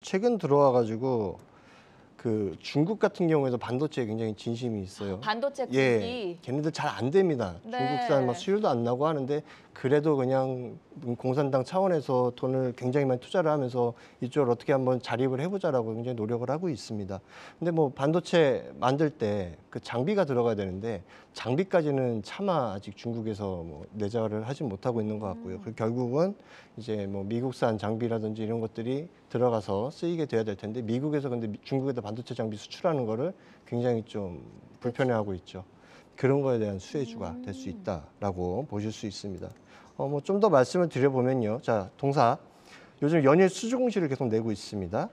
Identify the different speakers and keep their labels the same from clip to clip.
Speaker 1: 최근 들어와 가지고 그 중국 같은 경우에도 반도체에 굉장히 진심이 있어요.
Speaker 2: 반도체
Speaker 1: 예.
Speaker 2: 국이.
Speaker 1: 걔네들 잘 안 됩니다.
Speaker 2: 네.
Speaker 1: 중국산 막 수율도 안 나고 하는데 그래도 그냥 공산당 차원에서 돈을 굉장히 많이 투자를 하면서 이쪽을 어떻게 한번 자립을 해보자라고 굉장히 노력을 하고 있습니다. 근데 뭐 반도체 만들 때 그 장비가 들어가야 되는데 장비까지는 차마 아직 중국에서 뭐 내재를 하지 못하고 있는 것 같고요. 그리고 결국은 이제 뭐 미국산 장비라든지 이런 것들이 들어가서 쓰이게 돼야 될 텐데 미국에서 근데 중국에다 반도체 장비 수출하는 거를 굉장히 좀 불편해하고 있죠. 그런 거에 대한 수혜주가 될 수 있다라고 보실 수 있습니다. 뭐 좀 더 말씀을 드려보면요. 자, 동사. 요즘 연일 수주 공시를 계속 내고 있습니다.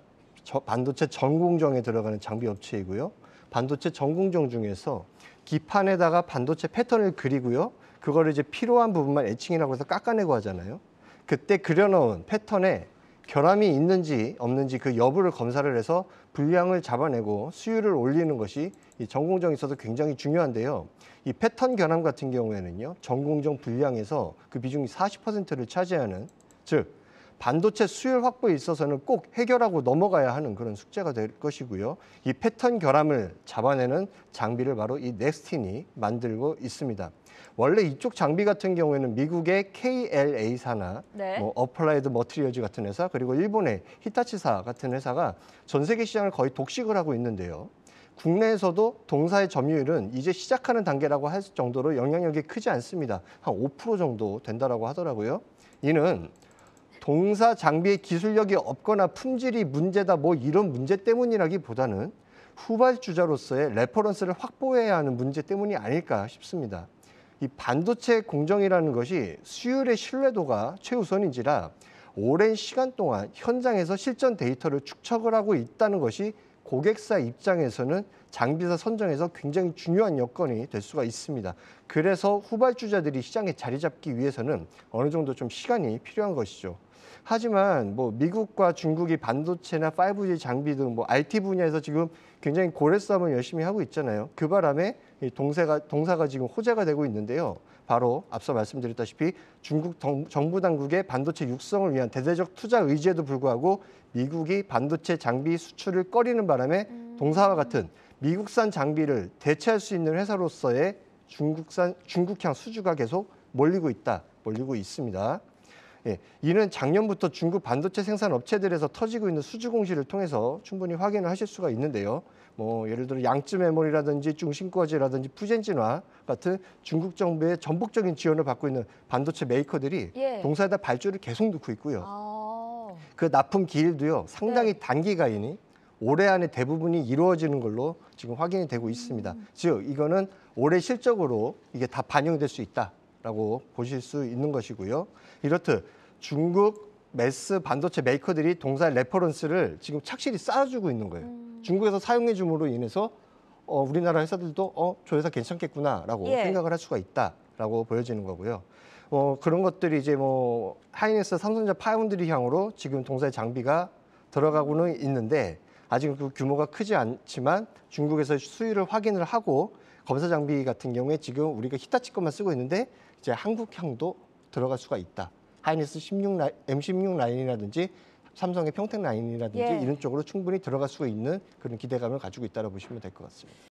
Speaker 1: 반도체 전공정에 들어가는 장비 업체이고요. 반도체 전공정 중에서 기판에다가 반도체 패턴을 그리고요. 그거를 이제 필요한 부분만 에칭이라고 해서 깎아내고 하잖아요. 그때 그려놓은 패턴에 결함이 있는지 없는지 그 여부를 검사를 해서 분량을 잡아내고 수율을 올리는 것이 이 전공정에 있어서 굉장히 중요한데요. 이 패턴 결함 같은 경우에는요. 전공정 분량에서 그 비중이 40%를 차지하는, 즉 반도체 수율 확보에 있어서는 꼭 해결하고 넘어가야 하는 그런 숙제가 될 것이고요. 이 패턴 결함을 잡아내는 장비를 바로 이 넥스틴이 만들고 있습니다. 원래 이쪽 장비 같은 경우에는 미국의 KLA사나
Speaker 2: 네.
Speaker 1: 뭐 어플라이드 머티리얼즈 같은 회사, 그리고 일본의 히타치사 같은 회사가 전 세계 시장을 거의 독식을 하고 있는데요. 국내에서도 동사의 점유율은 이제 시작하는 단계라고 할 정도로 영향력이 크지 않습니다. 한 5% 정도 된다라고 하더라고요. 이는 동사 장비의 기술력이 없거나 품질이 문제다 뭐 이런 문제 때문이라기보다는 후발주자로서의 레퍼런스를 확보해야 하는 문제 때문이 아닐까 싶습니다. 이 반도체 공정이라는 것이 수율의 신뢰도가 최우선인지라 오랜 시간 동안 현장에서 실전 데이터를 축적을 하고 있다는 것이 고객사 입장에서는 장비사 선정에서 굉장히 중요한 여건이 될 수가 있습니다. 그래서 후발주자들이 시장에 자리 잡기 위해서는 어느 정도 좀 시간이 필요한 것이죠. 하지만 뭐 미국과 중국이 반도체나 5G 장비 등 뭐 IT 분야에서 지금 굉장히 고래 싸움을 열심히 하고 있잖아요. 그 바람에 이 동사가 지금 호재가 되고 있는데요. 바로 앞서 말씀드렸다시피 중국 정부 당국의 반도체 육성을 위한 대대적 투자 의지에도 불구하고 미국이 반도체 장비 수출을 꺼리는 바람에 동사와 같은 미국산 장비를 대체할 수 있는 회사로서의 중국향 수주가 계속 몰리고 있습니다. 예, 이는 작년부터 중국 반도체 생산 업체들에서 터지고 있는 수주 공시를 통해서 충분히 확인을 하실 수가 있는데요. 뭐 예를 들어 양쯔 메모리라든지 중심꺼지라든지 푸젠진화 같은 중국 정부의 전폭적인 지원을 받고 있는 반도체 메이커들이
Speaker 2: 예.
Speaker 1: 동사에다 발주를 계속 넣고 있고요.
Speaker 2: 아.
Speaker 1: 그 납품 기일도요. 상당히
Speaker 2: 네.
Speaker 1: 단기간이니 올해 안에 대부분이 이루어지는 걸로 지금 확인이 되고 있습니다. 즉 이거는 올해 실적으로 이게 다 반영될 수 있다라고 보실 수 있는 것이고요. 이렇듯 중국 매스 반도체 메이커들이 동사의 레퍼런스를 지금 착실히 쌓아주고 있는 거예요. 중국에서 사용해 줌으로 인해서 우리나라 회사들도 저 회사 괜찮겠구나라고
Speaker 2: 예.
Speaker 1: 생각을 할 수가 있다라고 보여지는 거고요. 그런 것들이 이제 뭐 하이닉스, 삼성전자 파운드리 향으로 지금 동사의 장비가 들어가고는 있는데 아직 그 규모가 크지 않지만 중국에서 수율을 확인을 하고 검사 장비 같은 경우에 지금 우리가 히타치 것만 쓰고 있는데 이제 한국향도 들어갈 수가 있다. 하이닉스 M16 라인이라든지 삼성의 평택 라인이라든지
Speaker 2: 예.
Speaker 1: 이런 쪽으로 충분히 들어갈 수 있는 그런 기대감을 가지고 있다고 보시면 될 것 같습니다.